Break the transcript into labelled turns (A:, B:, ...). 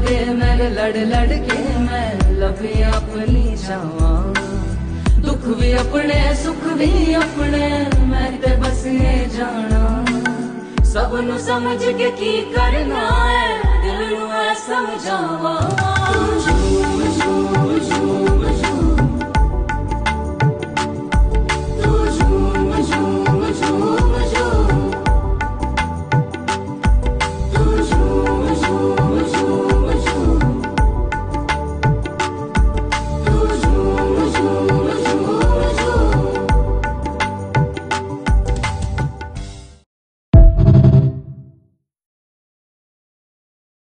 A: दे मेरे लड़ लड़ के मैं लभी अपनी जावा। दुख भी अपने सुख भी अपने मैं ते बसने जाना। सब नु समझ के की करना है दिल नु ऐ समझावा।